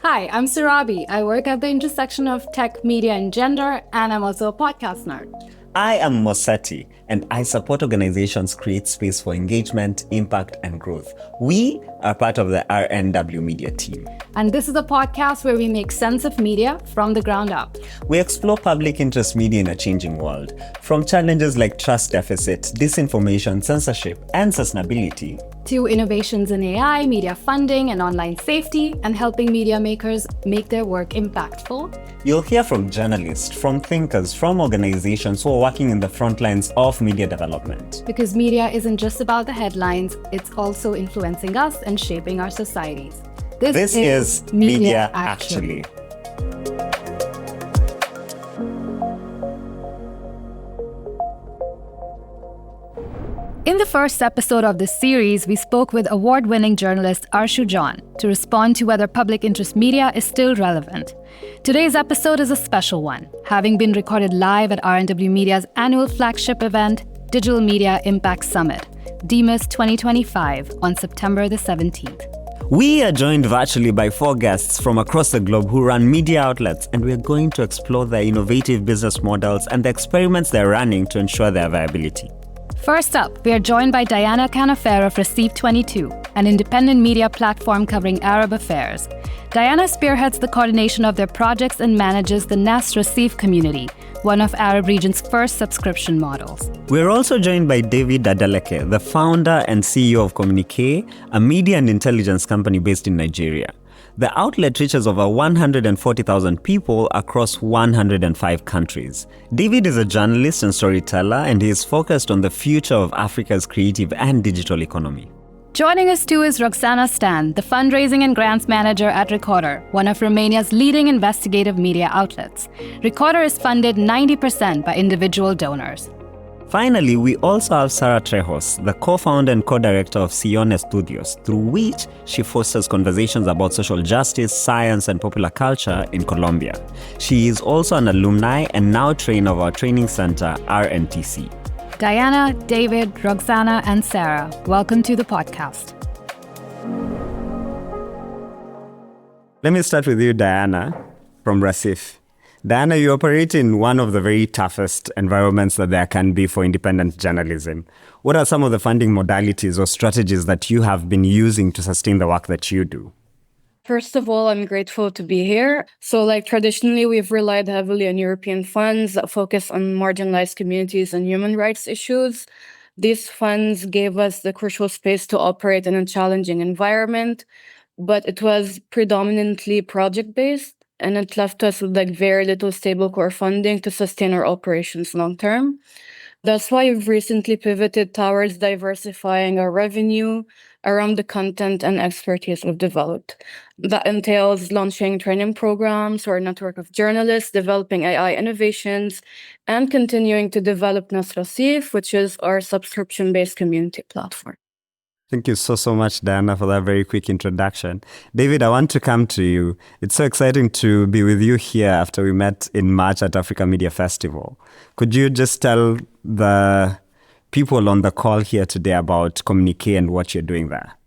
Hi, I'm Surabhi. I work at the intersection of tech, media, and gender, and I'm also a podcast nerd. I am Moseti, and I support organizations create space for engagement, impact, and growth. We are part of the RNW Media team. And this is a podcast where we make sense of media from the ground up. We explore public interest media in a changing world, from challenges like trust deficit, disinformation, censorship, and sustainability, to innovations in AI, media funding, and online safety, and helping media makers make their work impactful. You'll hear from journalists, from thinkers, from organizations who are working in the front lines of media development. Because media isn't just about the headlines, it's also influencing us and shaping our societies. This is Media Actually. In the first episode of this series, we spoke with award-winning journalist Arshu John to respond to whether public interest media is still relevant. Today's episode is a special one, having been recorded live at RNW Media's annual flagship event, Digital Media Impact Summit, DMIS 2025, on September the 17th. We are joined virtually by 4 guests from across the globe who run media outlets, and we are going to explore their innovative business models and the experiments they're running to ensure their viability. First up, we are joined by Diana Khanafer of Raseef 22, an independent media platform covering Arab affairs. Diana spearheads the coordination of their projects and manages the Nas Raseef community, one of Arab region's first subscription models. We're also joined by David Adeleke, the founder and CEO of Communiqué, a media and intelligence company based in Nigeria. The outlet reaches over 140,000 people across 105 countries. David is a journalist and storyteller, and he is focused on the future of Africa's creative and digital economy. Joining us too is Roxana Stan, the fundraising and grants manager at Recorder, one of Romania's leading investigative media outlets. Recorder is funded 90% by individual donors. Finally, we also have Sara Trejos, the co-founder and co-director of Sillón Estudios, through which she fosters conversations about social justice, science, and popular culture in Colombia. She is also an alumni and now trainer of our training center, RNTC. Diana, David, Roxana, and Sara, welcome to the podcast. Let me start with you, Diana, from Raseef. Diana, you operate in one of the very toughest environments that there can be for independent journalism. What are some of the funding modalities or strategies that you have been using to sustain the work that you do? First of all, I'm grateful to be here. So traditionally, we've relied heavily on European funds that focus on marginalized communities and human rights issues. These funds gave us the crucial space to operate in a challenging environment, but it was predominantly project-based. And it left us with very little stable core funding to sustain our operations long term. That's why we've recently pivoted towards diversifying our revenue around the content and expertise we've developed. That entails launching training programs for a network of journalists, developing AI innovations, and continuing to develop Nas Raseef, which is our subscription-based community platform. Thank you so much, Diana, for that very quick introduction. David, I want to come to you. It's so exciting to be with you here after we met in March at Africa Media Festival. Could you just tell the people on the call here today about Communiqué and what you're doing there?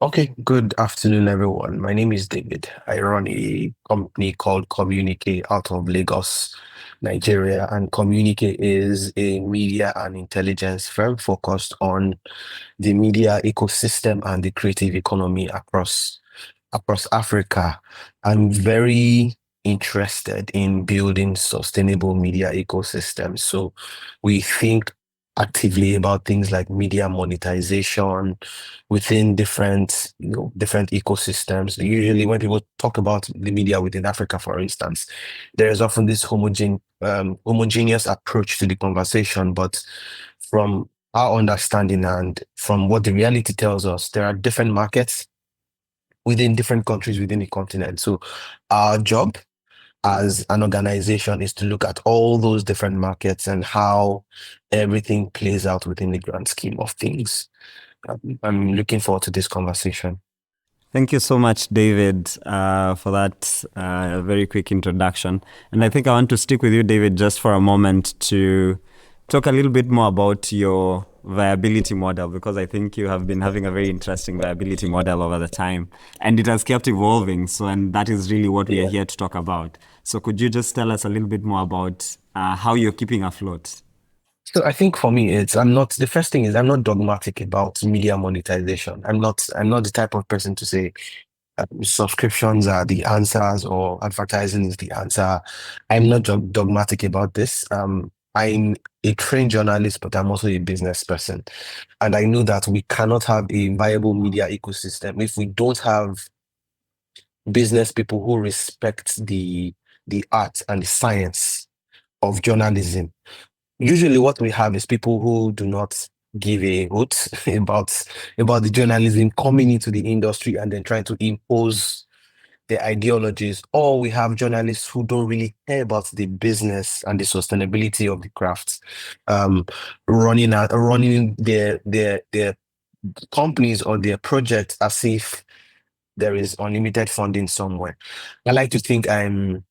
Okay, good afternoon, everyone. My name is David. I run a company called Communiqué out of Lagos, Nigeria, and Communiqué is a media and intelligence firm focused on the media ecosystem and the creative economy across Africa. I'm very interested in building sustainable media ecosystems. So we think actively about things like media monetization within different ecosystems. Usually when people talk about the media within Africa, for instance, there is often this homogeneous approach to the conversation, but from our understanding and from what the reality tells us, there are different markets within different countries within the continent. So our job as an organization is to look at all those different markets and how everything plays out within the grand scheme of things. I'm looking forward to this conversation. Thank you so much, David, for that very quick introduction. And I think I want to stick with you, David, just for a moment to talk a little bit more about your viability model, because I think you have been having a very interesting viability model over the time, and it has kept evolving. So, and that is really what we are here to talk about. So could you just tell us a little bit more about how you're keeping afloat? So I think for me, the first thing is I'm not dogmatic about media monetization. I'm not the type of person to say subscriptions are the answers or advertising is the answer. I'm not dogmatic about this. I'm a trained journalist, but I'm also a business person. And I know that we cannot have a viable media ecosystem if we don't have business people who respect the art and the science of journalism. Usually what we have is people who do not give a hoot about the journalism coming into the industry and then trying to impose their ideologies, or we have journalists who don't really care about the business and the sustainability of the craft, running their companies or their projects as if there is unlimited funding somewhere. I like to think I'm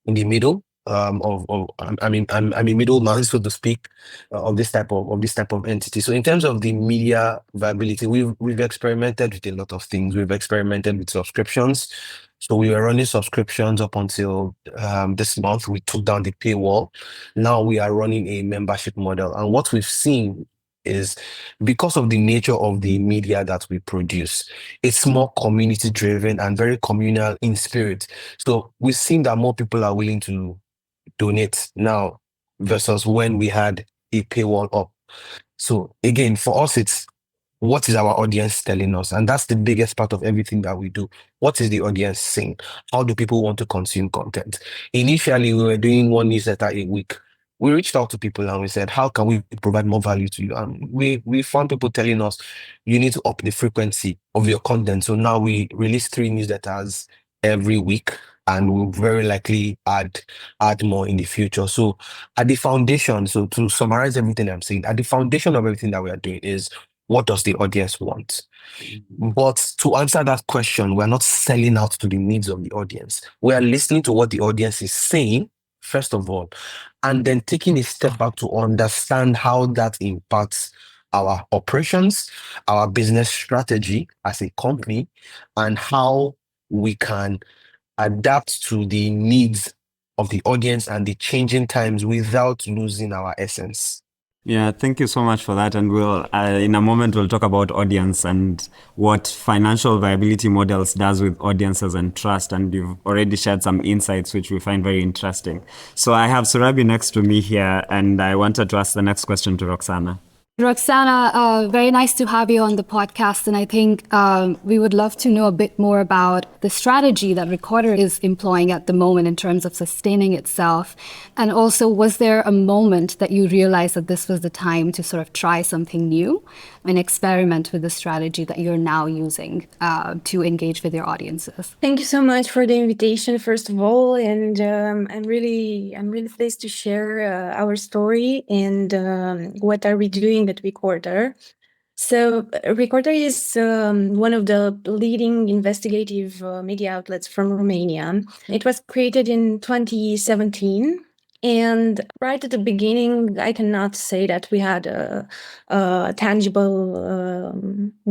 in the middle I'm a middleman, so to speak, of this type of entity. So in terms of the media viability, we've experimented with a lot of things. We've experimented with subscriptions. So we were running subscriptions up until this month. We took down the paywall. Now we are running a membership model. And what we've seen is, because of the nature of the media that we produce, it's more community driven and very communal in spirit. So we've seen that more people are willing to donate now versus when we had a paywall up. So again, for us, it's what is our audience telling us? And that's the biggest part of everything that we do. What is the audience saying? How do people want to consume content? Initially, we were doing one newsletter a week. We reached out to people and we said, how can we provide more value to you? And we found people telling us, you need to up the frequency of your content. So now we release 3 newsletters every week, and we'll very likely add more in the future. So at the foundation, so to summarize everything I'm saying, at the foundation of everything that we are doing is, what does the audience want? But to answer that question, we're not selling out to the needs of the audience. We are listening to what the audience is saying, first of all, and then taking a step back to understand how that impacts our operations, our business strategy as a company, and how we can adapt to the needs of the audience and the changing times without losing our essence. Yeah, thank you so much for that. And we'll, in a moment, we'll talk about audience and what financial viability models does with audiences and trust. And you've already shared some insights, which we find very interesting. So I have Surabhi next to me here, and I wanted to ask the next question to Roxana. Roxana, very nice to have you on the podcast. And I think we would love to know a bit more about the strategy that Recorder is employing at the moment in terms of sustaining itself. And also, was there a moment that you realized that this was the time to sort of try something new and experiment with the strategy that you're now using to engage with your audiences? Thank you so much for the invitation, first of all. And I'm really pleased to share our story and what are we doing at Recorder. So Recorder is one of the leading investigative media outlets from Romania. It was created in 2017. And right at the beginning, I cannot say that we had a tangible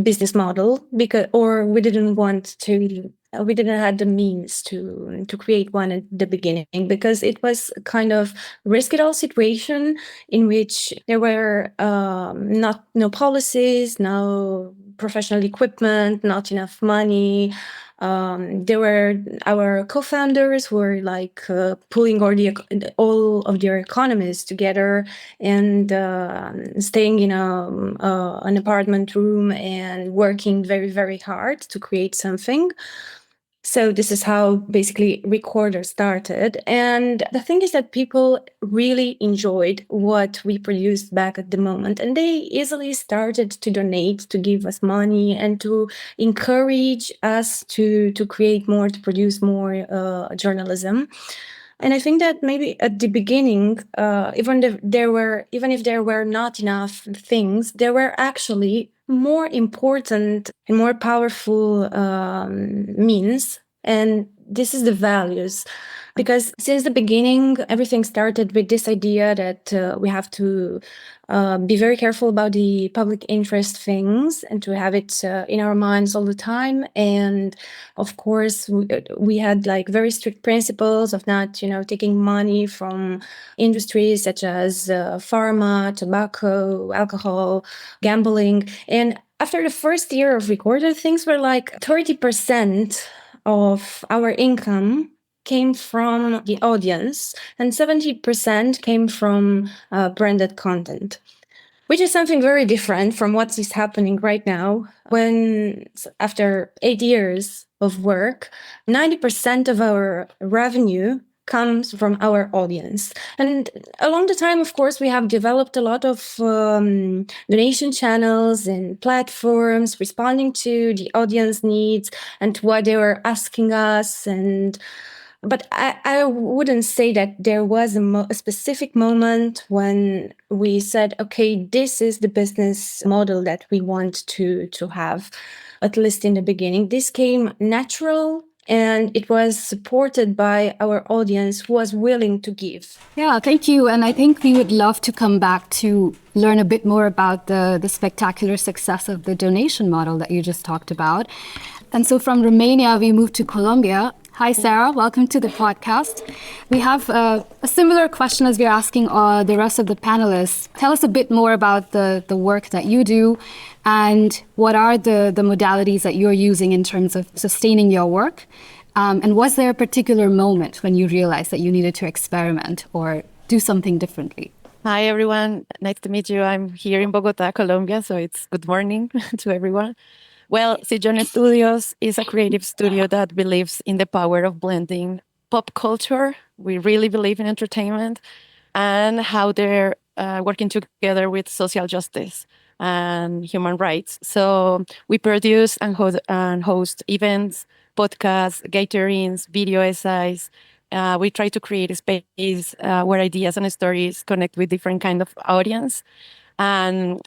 business model, or we didn't want to. We didn't have the means to create one at the beginning, because it was a kind of risk-it-all situation in which there were no policies, no professional equipment, not enough money. There were our co-founders who were like pulling all of their economies together and staying in an apartment room and working very, very hard to create something. So this is how basically Recorder started. And the thing is that people really enjoyed what we produced back at the moment. And they easily started to donate, to give us money, and to encourage us to create more, to produce more journalism. And I think that maybe at the beginning, even if there were not enough things, there were actually more important and more powerful means. And this is the values. Because since the beginning, everything started with this idea that we have to be very careful about the public interest things and to have it in our minds all the time. And of course, we had like very strict principles of not, taking money from industries such as pharma, tobacco, alcohol, gambling. And after the first year of Recorder, things were like 30% of our income came from the audience and 70% came from branded content, which is something very different from what is happening right now when after 8 years of work, 90% of our revenue comes from our audience. And along the time, of course, we have developed a lot of donation channels and platforms responding to the audience needs and to what they were asking us. But I wouldn't say that there was a specific moment when we said, okay, this is the business model that we want to have, at least in the beginning. This came natural and it was supported by our audience who was willing to give. Yeah, thank you. And I think we would love to come back to learn a bit more about the spectacular success of the donation model that you just talked about. And so from Romania, we moved to Colombia. Hi, Sara. Welcome to the podcast. We have a similar question as we're asking the rest of the panelists. Tell us a bit more about the work that you do and what are the modalities that you're using in terms of sustaining your work. And was there a particular moment when you realized that you needed to experiment or do something differently? Hi, everyone. Nice to meet you. I'm here in Bogota, Colombia, so it's good morning to everyone. Well, Sillón Estudios is a creative studio that believes in the power of blending pop culture. We really believe in entertainment and how they're working together with social justice and human rights. So we produce and host events, podcasts, gatherings, video essays. We try to create a space where ideas and stories connect with different kind of audience. And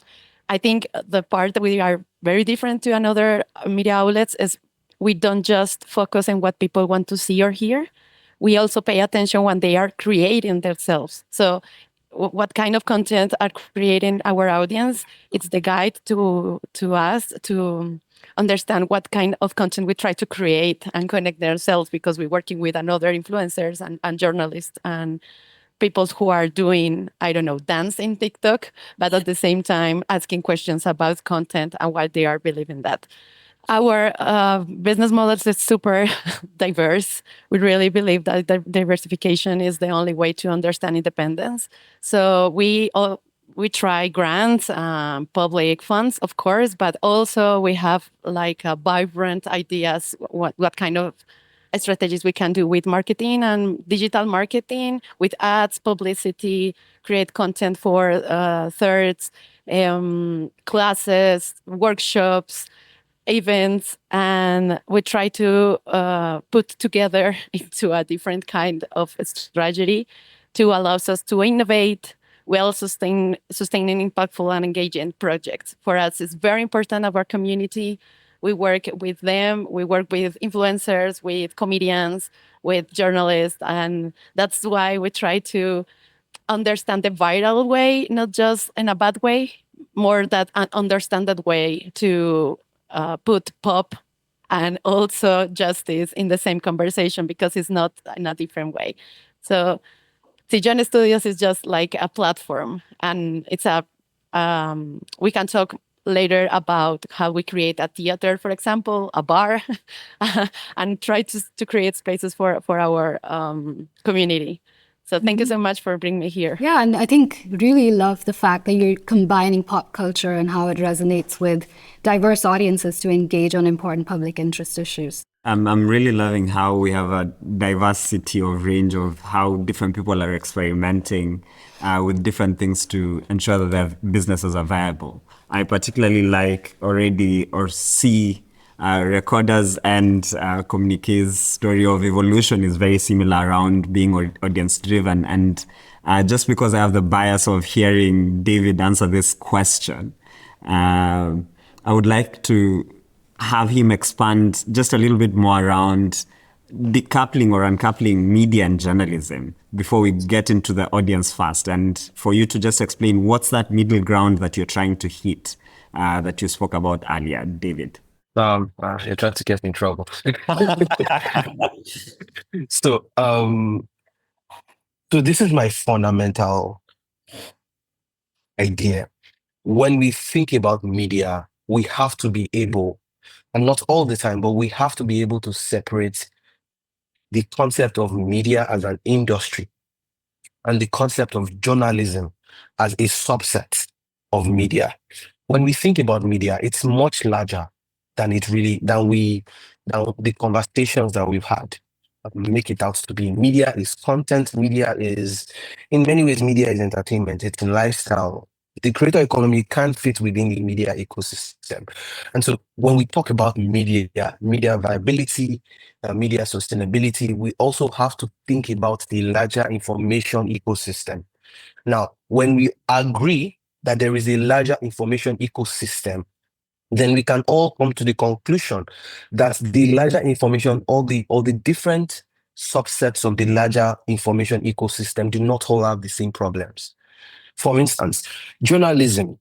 I think the part that we are very different to another media outlets is we don't just focus on what people want to see or hear. We also pay attention when they are creating themselves. So what kind of content are creating our audience? It's the guide to us to understand what kind of content we try to create and connect themselves, because we're working with another influencers and journalists and people who are doing, I don't know, dance in TikTok, but at the same time asking questions about content and why they are believing that. Our business models is super diverse. We really believe that diversification is the only way to understand independence. So we try grants, public funds, of course, but also we have like vibrant ideas, what kind of strategies we can do with marketing and digital marketing, with ads, publicity, create content for thirds, classes, workshops, events, and we try to put together into a different kind of strategy to allow us to innovate, sustaining impactful and engaging projects. For us, it's very important of our community. We work with them, we work with influencers, with comedians, with journalists, and that's why we try to understand the viral way, not just in a bad way, more that an understanded way to put pop and also justice in the same conversation, because it's not in a different way. So Sillón Studios is just like a platform, and it's we can talk later about how we create a theater, for example, a bar, and try to create spaces for our community. So thank you so much for bringing me here. Yeah, and I think really love the fact that you're combining pop culture and how it resonates with diverse audiences to engage on important public interest issues. I'm really loving how we have a diversity of range of how different people are experimenting with different things to ensure that their businesses are viable. I particularly like already or see Recorders and Communiqué's story of evolution is very similar around being audience driven. And just because I have the bias of hearing David answer this question, I would like to have him expand just a little bit more around decoupling or uncoupling media and journalism before we get into the audience first, and for you to just explain what's that middle ground that you're trying to hit that you spoke about earlier, David. You're trying to get me in trouble. So, so this is my fundamental idea. When we think about media, we have to be able, and not all the time, but we have to be able to separate the concept of media as an industry and the concept of journalism as a subset of media. When we think about media, it's much larger than the conversations that we've had make it out to be. Media is content. Media is, in many ways, media is entertainment. It's lifestyle. The creator economy can't fit within the media ecosystem. And so when we talk about media viability, media sustainability, we also have to think about the larger information ecosystem. Now, when we agree that there is a larger information ecosystem, then we can all come to the conclusion that the larger information, all the different subsets of the larger information ecosystem do not all have the same problems. For instance, even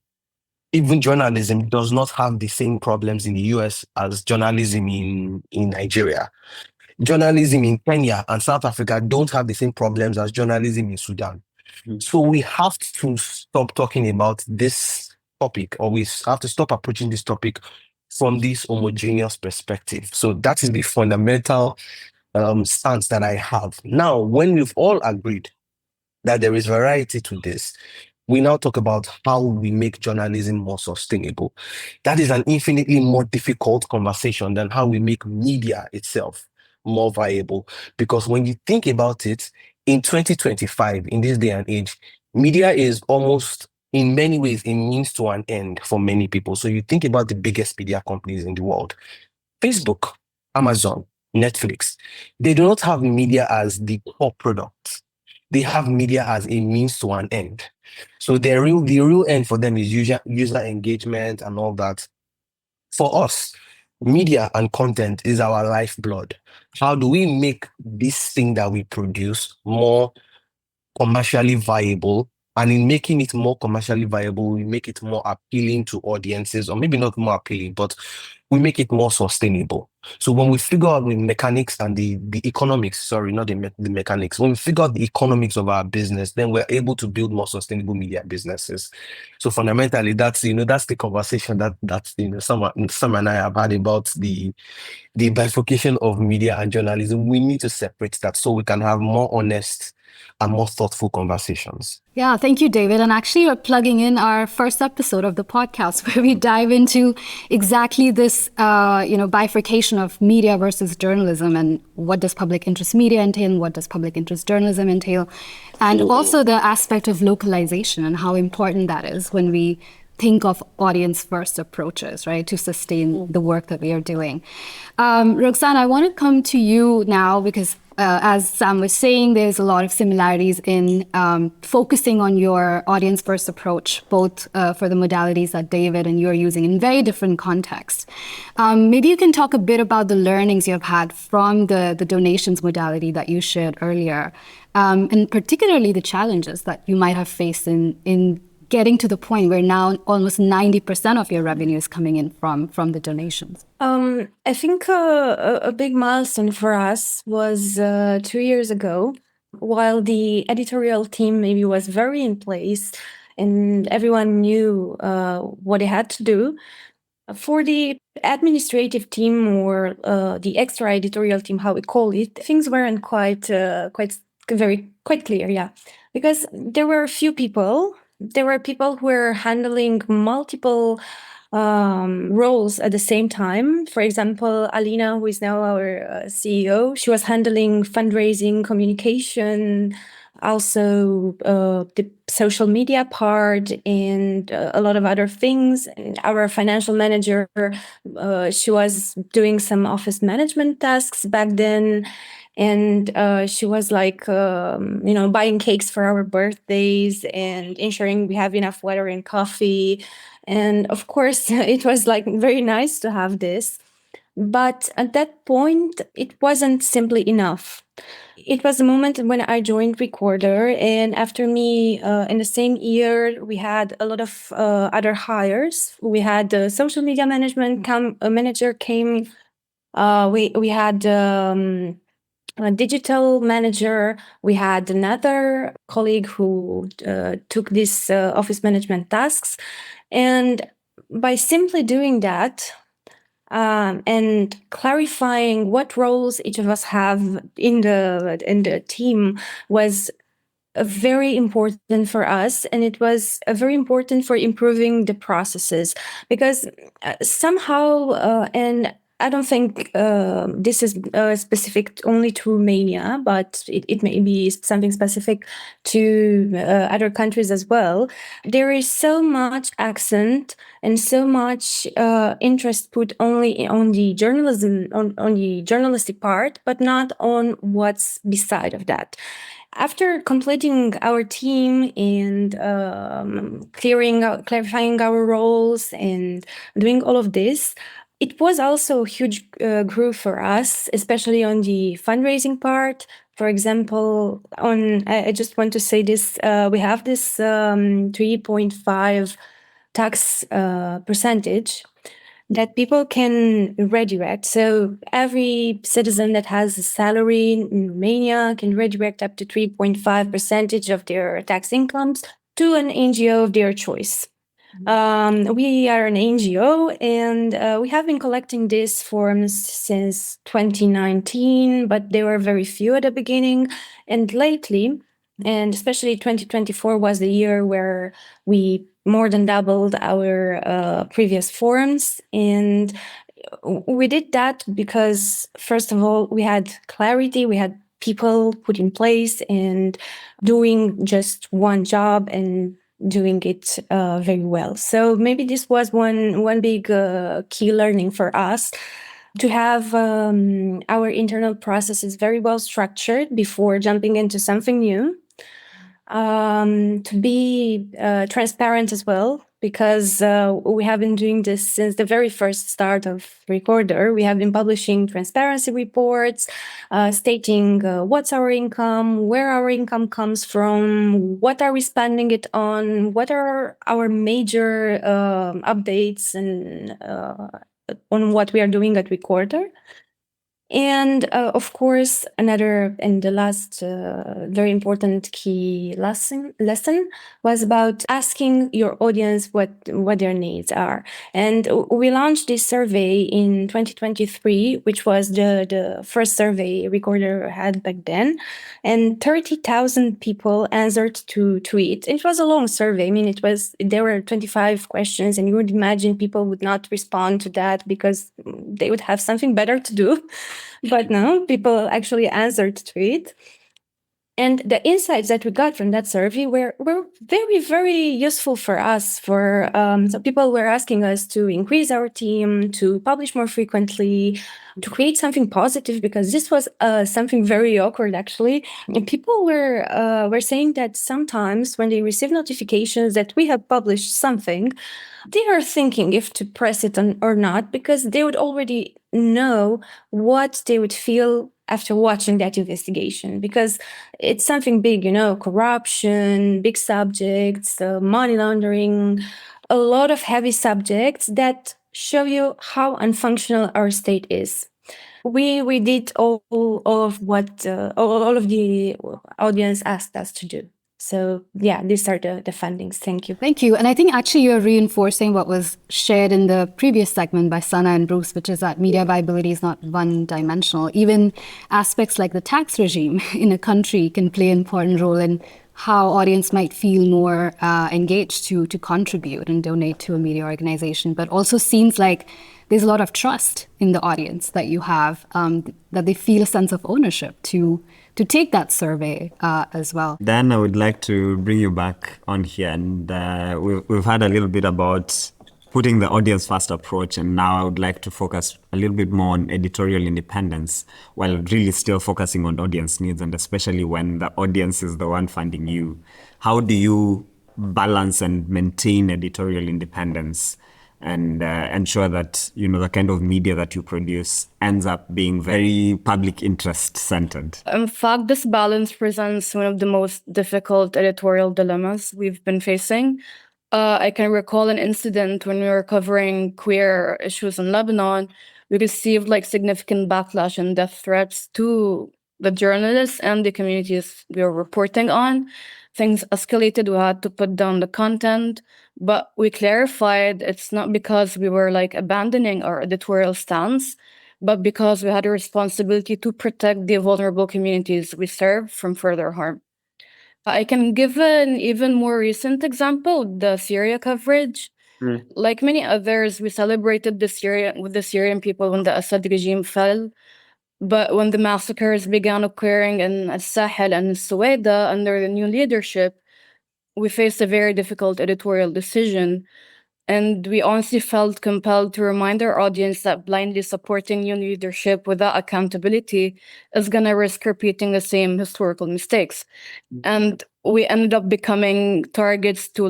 journalism does not have the same problems in the US as journalism in Nigeria. Journalism in Kenya and South Africa don't have the same problems as journalism in Sudan. So we have to stop talking about this topic, or we have to stop approaching this topic from this homogeneous perspective. So that is the fundamental stance that I have. Now, when we've all agreed that there is variety to this, we now talk about how we make journalism more sustainable. That is an infinitely more difficult conversation than how we make media itself more viable. Because when you think about it, in 2025, in this day and age, media is almost, in many ways, a means to an end for many people. So you think about the biggest media companies in the world: Facebook, Amazon, Netflix. They do not have media as the core product. They have media as a means to an end. So the real end for them is user engagement and all that. For us, media and content is our lifeblood. How do we make this thing that we produce more commercially viable? And in making it more commercially viable, we make it more appealing to audiences, or maybe not more appealing, but we make it more sustainable. So when we figure out the mechanics and the economics, sorry, not the mechanics, when we figure out the economics of our business, then we're able to build more sustainable media businesses. So fundamentally, that's the conversation that Sam and I have had about the bifurcation of media and journalism. We need to separate that so we can have more honest and more thoughtful conversations. Yeah, thank you, David. And actually, you're plugging in our first episode of the podcast where we dive into exactly this, bifurcation of media versus journalism, and what does public interest media entail, and what does public interest journalism entail, and also the aspect of localization and how important that is when we think of audience-first approaches, right, to sustain the work that we are doing. Roxana, I want to come to you now because, as Sam was saying, there's a lot of similarities in focusing on your audience-first approach, both for the modalities that David and you're using in very different contexts. Maybe you can talk a bit about the learnings you've had from the donations modality that you shared earlier, and particularly the challenges that you might have faced in getting to the point where now almost 90% of your revenue is coming in from the donations. I think a big milestone for us was 2 years ago, while the editorial team maybe was very in place and everyone knew what they had to do. For the administrative team, or the extra editorial team, how we call it, things weren't quite clear, yeah, because there were a few people. There were people who were handling multiple roles at the same time. For example, Alina, who is now our CEO, she was handling fundraising, communication, also the social media part, and a lot of other things. And our financial manager, she was doing some office management tasks back then. And she was like, buying cakes for our birthdays and ensuring we have enough water and coffee. And of course, it was like very nice to have this. But at that point, it wasn't simply enough. It was the moment when I joined Recorder, and after me, in the same year, we had a lot of other hires. We had the social media management manager came. We had a digital manager. We had another colleague who took these office management tasks, and by simply doing that, and clarifying what roles each of us have in the team was very important for us, and it was very important for improving the processes, because somehow and I don't think this is specific only to Romania, but it may be something specific to other countries as well. There is so much accent and so much interest put only on the journalism, on the journalistic part, but not on what's beside of that. After completing our team and clarifying our roles and doing all of this, it was also a huge growth for us, especially on the fundraising part. For example, I just want to say this: we have this 3.5 tax percentage that people can redirect. So every citizen that has a salary in Romania can redirect up to 3.5% of their tax incomes to an NGO of their choice. We are an NGO, and we have been collecting these forms since 2019, but there were very few at the beginning. And lately, and especially 2024 was the year where we more than doubled our previous forms. And we did that because, first of all, we had clarity, we had people put in place and doing just one job and doing it very well. So maybe this was one big key learning for us, to have our internal processes very well structured before jumping into something new. To be transparent as well, because we have been doing this since the very first start of Recorder. We have been publishing transparency reports, stating what's our income, where our income comes from, what are we spending it on, what are our major updates and on what we are doing at Recorder. And of course, another and the last very important key lesson was about asking your audience what their needs are. And we launched this survey in 2023, which was the first survey Recorder had back then. And 30,000 people answered to it. It was a long survey. I mean, there were 25 questions, and you would imagine people would not respond to that because they would have something better to do. But no, people actually answered to it. And the insights that we got from that survey were very, very useful for us. So people were asking us to increase our team, to publish more frequently, to create something positive, because this was something very awkward, actually. And people were saying that sometimes when they receive notifications that we have published something, they are thinking if to press it on or not, because they would already know what they would feel after watching that investigation, because it's something big, corruption, big subjects, money laundering, a lot of heavy subjects that show you how unfunctional our state is. We did all of what all of the audience asked us to do. So yeah, these are the findings. Thank you. Thank you. And I think actually you're reinforcing what was shared in the previous segment by Sana and Bruce, which is that media viability is not one-dimensional. Even aspects like the tax regime in a country can play an important role in how audience might feel more engaged to contribute and donate to a media organization. But also seems like there's a lot of trust in the audience that you have, that they feel a sense of ownership to take that survey as well. Then I would like to bring you back on here, and we've had a little bit about putting the audience first approach, and now I would like to focus a little bit more on editorial independence, while really still focusing on audience needs, and especially when the audience is the one funding you. How do you balance and maintain editorial independence and ensure that, the kind of media that you produce ends up being very public interest centered? In fact, this balance presents one of the most difficult editorial dilemmas we've been facing. I can recall an incident when we were covering queer issues in Lebanon. We received significant backlash and death threats to the journalists and the communities we were reporting on. Things escalated. We had to put down the content, but we clarified it's not because we were abandoning our editorial stance, but because we had a responsibility to protect the vulnerable communities we serve from further harm. I can give an even more recent example, the Syria coverage. Like many others, we celebrated with the Syrian people when the Assad regime fell. But when the massacres began occurring in Al-Sahel and Suwaida under the new leadership, we faced a very difficult editorial decision. And we honestly felt compelled to remind our audience that blindly supporting new leadership without accountability is going to risk repeating the same historical mistakes. And we ended up becoming targets to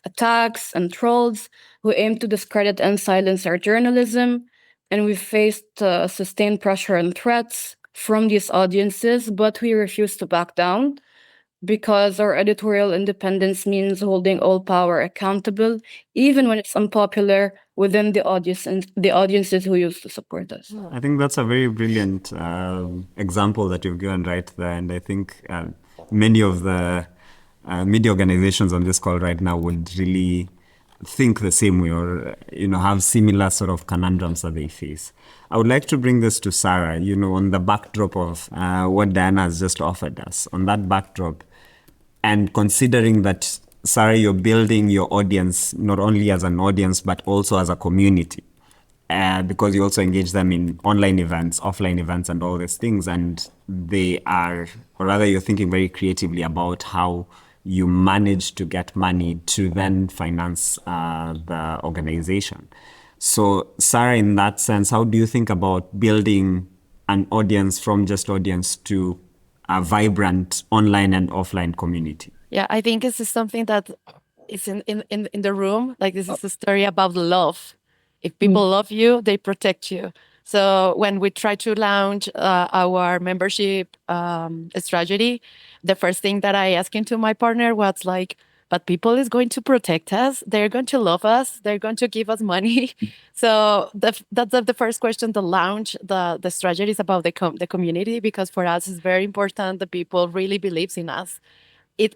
attacks and trolls who aim to discredit and silence our journalism. And we faced sustained pressure and threats from these audiences, but we refused to back down because our editorial independence means holding all power accountable, even when it's unpopular within the audience and the audiences who used to support us. I think that's a very brilliant example that you've given right there. And I think many of the media organizations on this call right now would really think the same way, or have similar sort of conundrums that they face. I would like to bring this to Sara, on the backdrop of what Diana has just offered us. On that backdrop, and considering that, Sara, you're building your audience not only as an audience but also as a community, because you also engage them in online events, offline events, and all these things, and they are, or rather, you're thinking very creatively about how you manage to get money to then finance the organization. So, Sara, in that sense, how do you think about building an audience from just audience to a vibrant online and offline community? Yeah, I think this is something that is in the room. Like, this is a story about love. If people love you, they protect you. So when we try to launch our membership strategy, the first thing that I asked into my partner was but people is going to protect us. They're going to love us. They're going to give us money. So that's the first question. The launch, the strategy is about the community, because for us it's very important. The people really believes in us.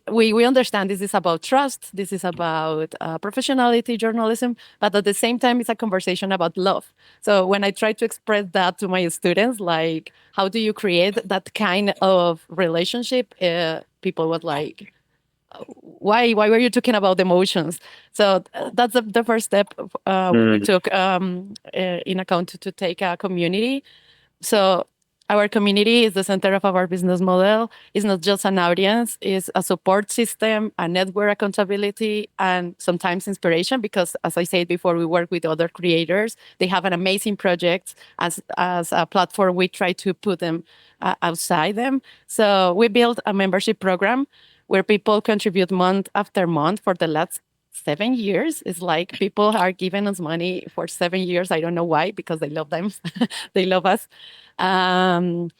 We understand this is about trust, this is about professionality, journalism, but at the same time, it's a conversation about love. So when I try to express that to my students, how do you create that kind of relationship? People would why were you talking about emotions? So that's the first step we took in account to take a community. So our community is the center of our business model. It's not just an audience, it's a support system, a network accountability, and sometimes inspiration, because as I said before, we work with other creators. They have an amazing project. As a platform, we try to put them outside them. So we built a membership program where people contribute month after month for the last 7 years. It's like people are giving us money for 7 years. I don't know why, because they love them. They love us. And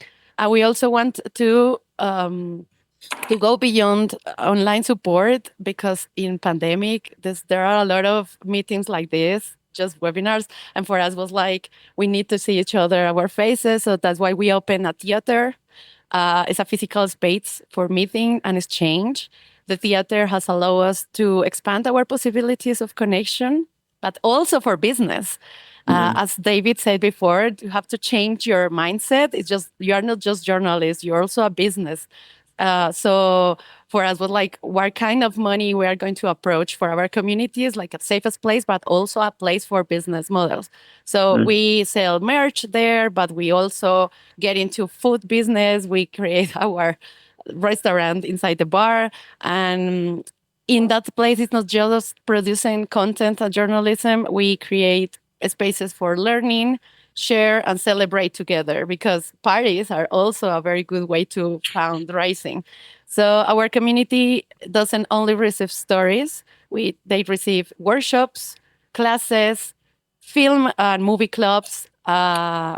we also want to go beyond online support, because in pandemic, there are a lot of meetings like this, just webinars. And for us was we need to see each other, our faces. So that's why we open a theater. It's a physical space for meeting and exchange. The theater has allowed us to expand our possibilities of connection, but also for business. As David said before, you have to change your mindset. It's just, you are not just journalists, you're also a business. So for us, what kind of money we are going to approach for our communities, a safest place, but also a place for business models. So we sell merch there, but we also get into food business. We create our restaurant inside the bar. And in that place, it's not just producing content and journalism. We create spaces for learning, share, and celebrate together, because parties are also a very good way to fundraising. So our community doesn't only receive stories. They receive workshops, classes, film and movie clubs,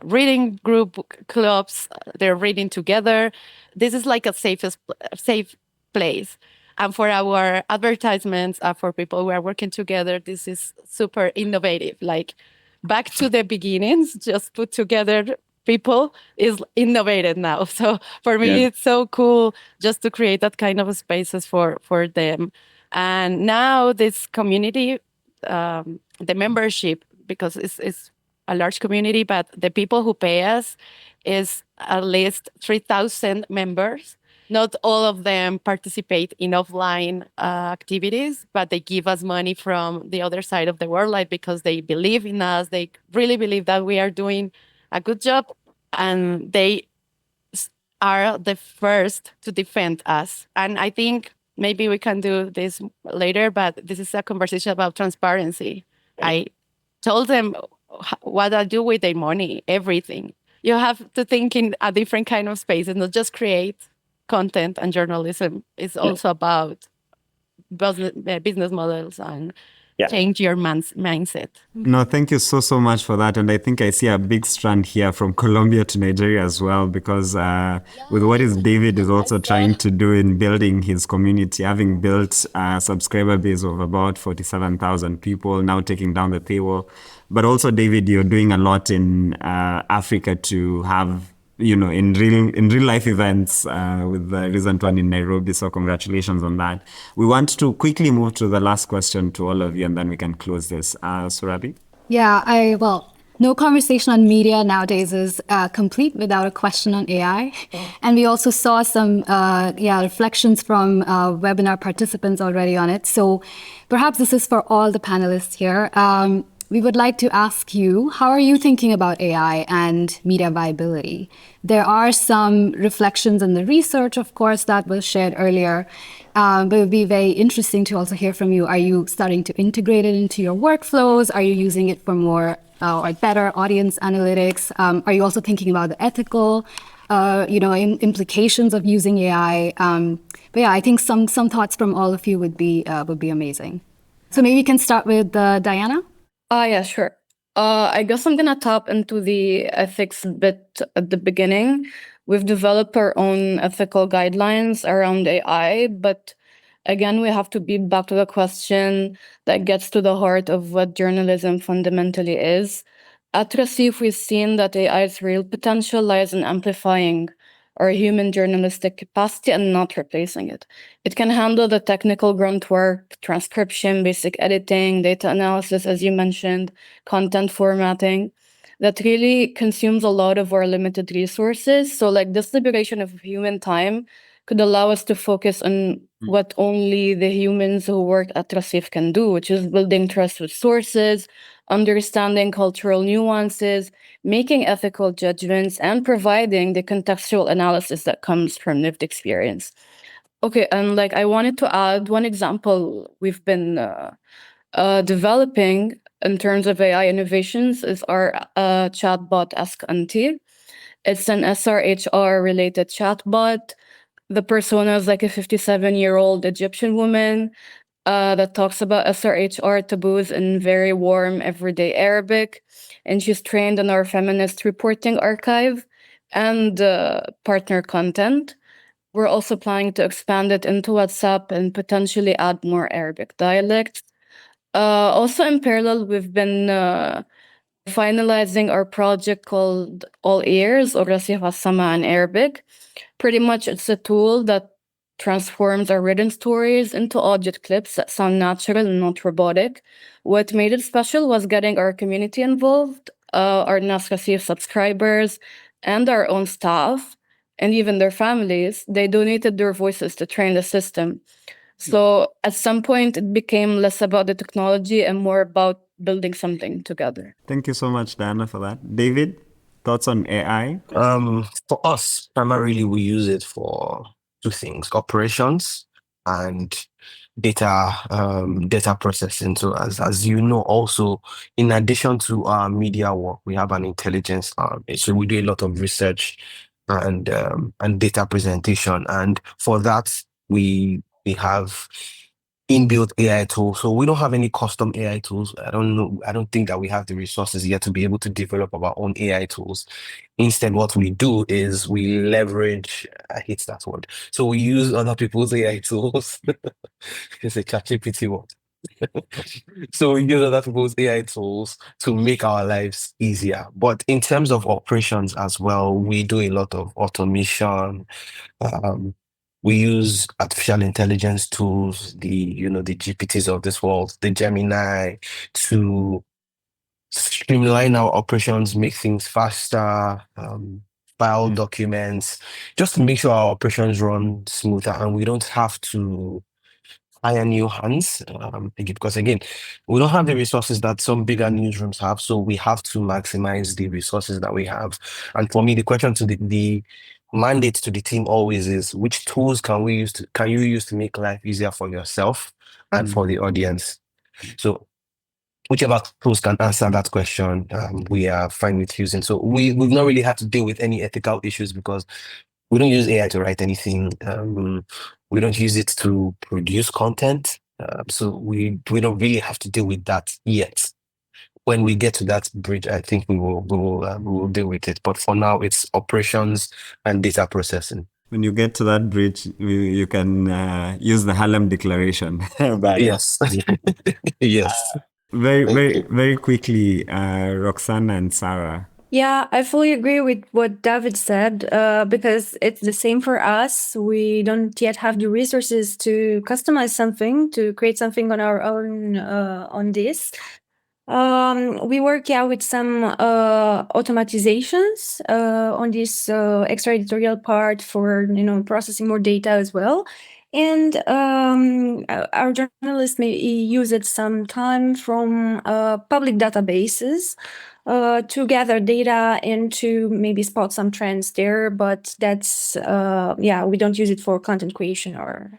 reading group clubs. They're reading together. This is like a safe place. And for our advertisements, for people who are working together, this is super innovative. Like back to the beginnings, just put together people is innovated now. So for me, it's so cool just to create that kind of spaces for them. And now this community, the membership, because it's a large community, but the people who pay us is at least 3,000 members. Not all of them participate in offline activities, but they give us money from the other side of the world, like because they believe in us. They really believe that we are doing a good job, and they are the first to defend us. And I think maybe we can do this later, but this is a conversation about transparency. I told them what I do with their money, everything. You have to think in a different kind of space and not just create content and journalism. It's also about business models and change your mindset. No, thank you so much for that. And I think I see a big strand here from Colombia to Nigeria as well, because with what David is also trying to do in building his community, having built a subscriber base of about 47,000 people, now taking down the paywall. But also, David, you're doing a lot in Africa to have, in real life events, with the recent one in Nairobi. So congratulations on that. We want to quickly move to the last question to all of you, and then we can close this. Surabhi? Yeah, no conversation on media nowadays is complete without a question on AI. And we also saw some reflections from webinar participants already on it. So perhaps this is for all the panelists here. We would like to ask you, how are you thinking about AI and media viability? There are some reflections in the research, of course, that was shared earlier, but it would be very interesting to also hear from you. Are you starting to integrate it into your workflows? Are you using it for more or better audience analytics? Are you also thinking about the ethical implications of using AI? But yeah, I think some thoughts from all of you would be amazing. So maybe we can start with Diana. Yeah, sure. I guess I'm gonna tap into the ethics bit at the beginning. We've developed our own ethical guidelines around AI, but again, we have to be back to the question that gets to the heart of what journalism fundamentally is. At Raseef, we've seen that AI's real potential lies in amplifying our human journalistic capacity and not replacing it. It can handle the technical grunt work, transcription, basic editing, data analysis, as you mentioned, content formatting, that really consumes a lot of our limited resources. So like this liberation of human time could allow us to focus on what only the humans who work at Raseef can do, which is building trust with sources, understanding cultural nuances, making ethical judgments, and providing the contextual analysis that comes from lived experience. Okay, and like I wanted to add one example we've been developing in terms of AI innovations is our chatbot Ask Auntie. It's an SRHR related chatbot. The persona is like a 57-year-old Egyptian woman that talks about SRHR taboos in very warm, everyday Arabic. And she's trained in our feminist reporting archive and partner content. We're also planning to expand it into WhatsApp and potentially add more Arabic dialects. Also in parallel, we've been finalizing our project called All Ears, or Srivastava in Arabic. Pretty much it's a tool that transforms our written stories into audio clips that sound natural and not robotic. What made it special was getting our community involved, our Raseef subscribers, and our own staff, and even their families. They donated their voices to train the system. So at some point, it became less about the technology and more about building something together. Thank you so much, Diana, for that. David, thoughts on AI? For us, primarily we use it for two things: operations and data processing. So as you know, also in addition to our media work, we have an intelligence arm. So we do a lot of research and data presentation. And for that, we have inbuilt AI tools. So we don't have any custom AI tools. I don't know. I don't think that we have the resources yet to be able to develop our own AI tools. Instead, what we do is we leverage, I hate that word. So we use other people's AI tools. It's a ChatGPT word. So we use other people's AI tools to make our lives easier. But in terms of operations as well, we do a lot of automation. Um, we use artificial intelligence tools, the GPTs of this world, the Gemini, to streamline our operations, make things faster, file documents, just to make sure our operations run smoother and we don't have to hire new hands. Because again, we don't have the resources that some bigger newsrooms have, so we have to maximize the resources that we have. And for me, the question to the mandate to the team always is, which tools can you use to make life easier for yourself and for the audience? So whichever tools can answer that question, we are fine with using. So we've not really had to deal with any ethical issues because we don't use AI to write anything. We don't use it to produce content. So we don't really have to deal with that yet. When we get to that bridge, I think we will deal with it. But for now, it's operations and data processing. When you get to that bridge, you can use the Harlem Declaration. Yes. Yes. Very quickly, Roxana and Sara. Yeah, I fully agree with what David said, because it's the same for us. We don't yet have the resources to customize something, to create something on our own on this. We work with some automatizations on this extra editorial part for processing more data as well. And our journalists may use it some from public databases to gather data and to maybe spot some trends there. But that's, we don't use it for content creation or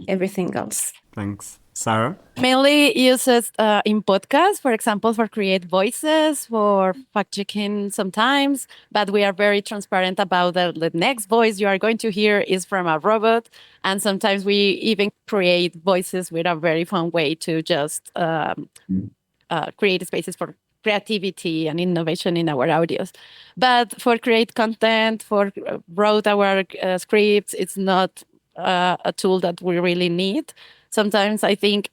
everything else. Thanks. Sara? Mainly uses in podcasts, for example, for create voices, for fact-checking sometimes, but we are very transparent about the next voice you are going to hear is from a robot, and sometimes we even create voices with a very fun way to just create spaces for creativity and innovation in our audios. But for create content, for wrote our scripts, it's not a tool that we really need. Sometimes I think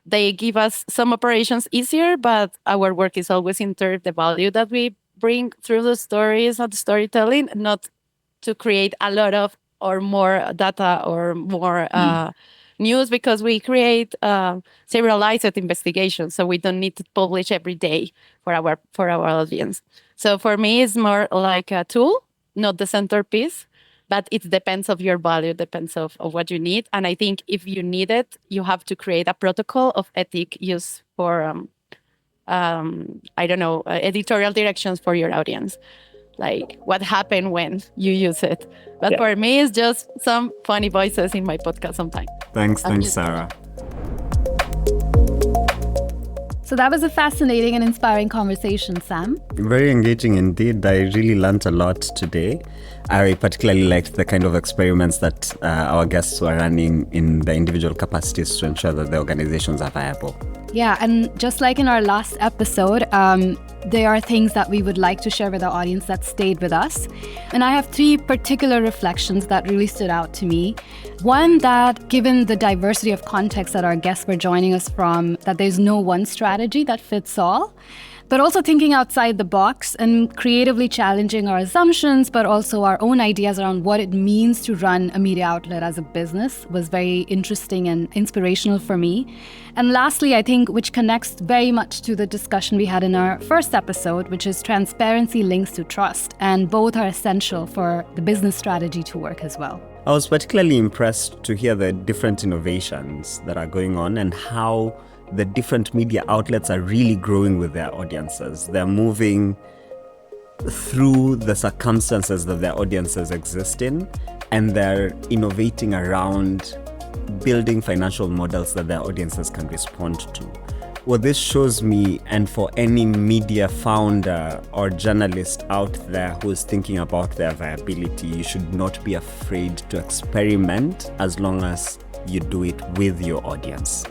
they give us some operations easier, but our work is always in the value that we bring through the stories and the storytelling, not to create a lot of or more data or more news, because we create serialized investigations, so we don't need to publish every day for our audience. So for me, it's more like a tool, not the centerpiece. But it depends of your value, depends of what you need. And I think if you need it, you have to create a protocol of ethic use for, editorial directions for your audience. Like what happened when you use it. But for me, it's just some funny voices in my podcast sometimes. Thanks, Sara. So that was a fascinating and inspiring conversation, Sam. Very engaging indeed. I really learned a lot today. I particularly liked the kind of experiments that our guests were running in the individual capacities to ensure that the organizations are viable. Yeah, and just like in our last episode, there are things that we would like to share with our audience that stayed with us. And I have 3 particular reflections that really stood out to me. One, that given the diversity of contexts that our guests were joining us from, that there's no one strategy that fits all. But also thinking outside the box and creatively challenging our assumptions, but also our own ideas around what it means to run a media outlet as a business was very interesting and inspirational for me. And lastly, I think, which connects very much to the discussion we had in our first episode, which is transparency links to trust, and both are essential for the business strategy to work as well. I was particularly impressed to hear the different innovations that are going on and how the different media outlets are really growing with their audiences. They're moving through the circumstances that their audiences exist in, and they're innovating around building financial models that their audiences can respond to. What this shows me, and for any media founder or journalist out there who is thinking about their viability, you should not be afraid to experiment as long as you do it with your audience.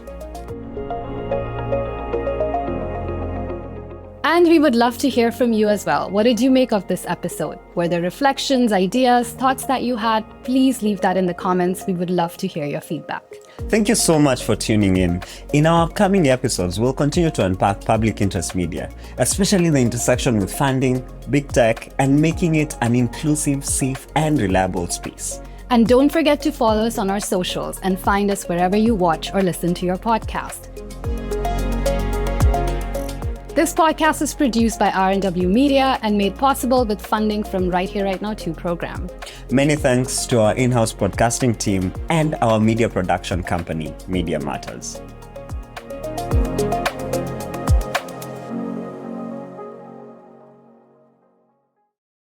And we would love to hear from you as well. What did you make of this episode? Were there reflections, ideas, thoughts that you had? Please leave that in the comments. We would love to hear your feedback. Thank you so much for tuning in. In our upcoming episodes, we'll continue to unpack public interest media, especially the intersection with funding, big tech, and making it an inclusive, safe, and reliable space. And don't forget to follow us on our socials and find us wherever you watch or listen to your podcast. This podcast is produced by R&W Media and made possible with funding from Right Here, Right Now 2 program. Many thanks to our in-house podcasting team and our media production company, Media Matters.